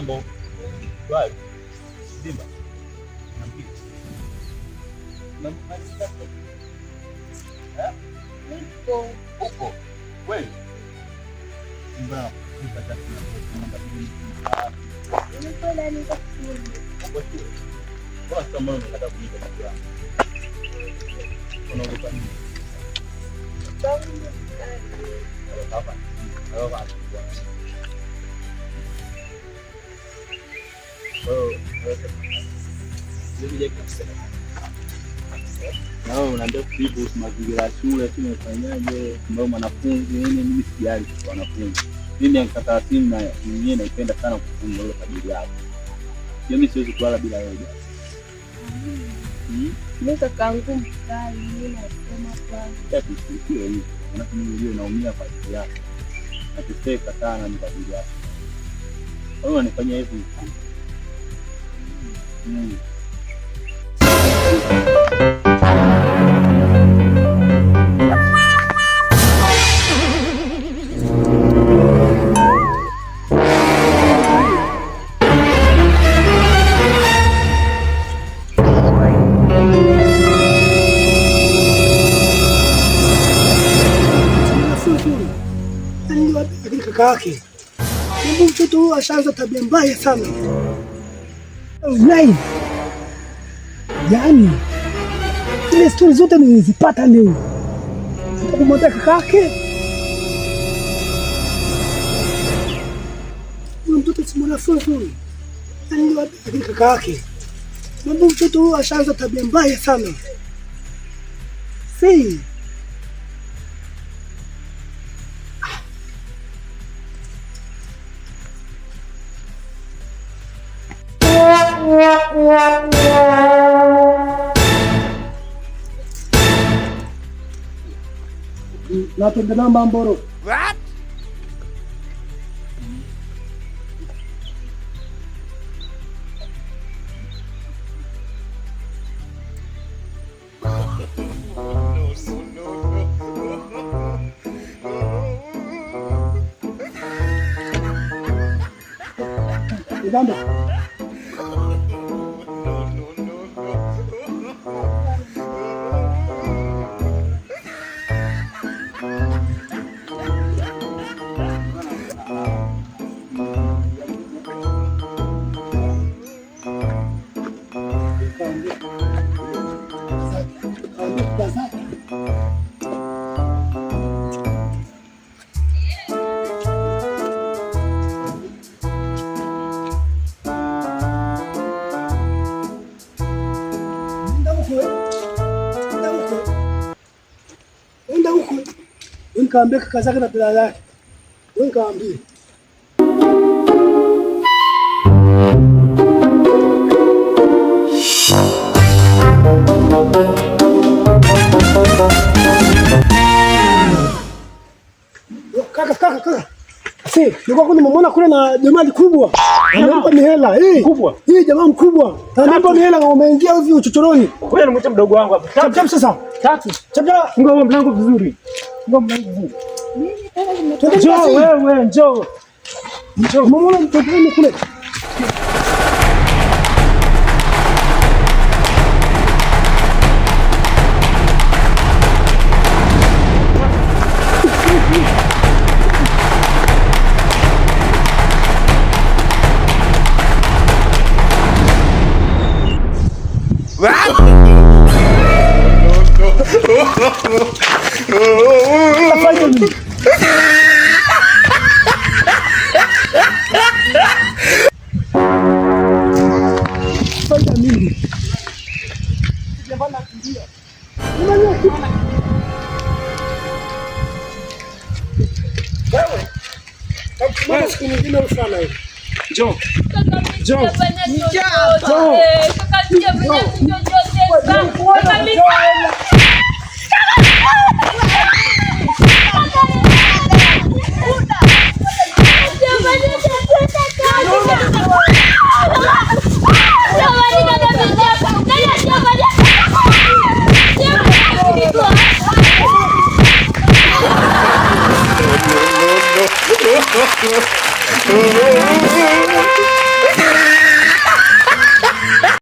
Mambo. Wai. Simba. Uko. Wewe. Simba. Nimekwenda nikakuja. Kwa sababu nataka kuita kwa yangu. Unaogopa nini? Hapa. Hapa. Na wewe unaambia kujibu mazingira ya shule tu unafanyaje kama mwanafunzi mimi sijali kwa wanafunzi. Mimi nikakataa simu na mwenyewe naipenda sana kufunga ile kadiri yako. Mimi siwezi kulala bila wewe. Mimi kakaangu mkali mimi nasema kwa sio hiyo. Mimi naumia kwa ajili yako. Nateseka sana ni kadiri yako. Wewe unanifanyia hivi. Kaka yake mtoto huyu ashaanza tabia mbaya sana. Yaani ile stori zote nilizipata leo kumwambia kaka yake. Mtoto si mwanafunzi huyu. Yaani kaka yake mtoto huyu ashaanza tabia mbaya sana. Si napenda namba mboro. What? Uganda. Nikaambia kaka zake na bila yake. Nikaambia kaka. Si, nilikuwa nimemwona kule na jamaa kubwa. Anampa mihela. Kubwa. Hii jamaa mkubwa. Anampa mihela na umeingia hivi uchochoroni. Wewe ni mdogo wangu hapa. Chap sasa. Tatu. Chap funga mlango vizuri. Funga mlango vizuri. Njoo wewe, njoo. Njoo. Mama mtoto kule. Njoo. Njoo. Njoo.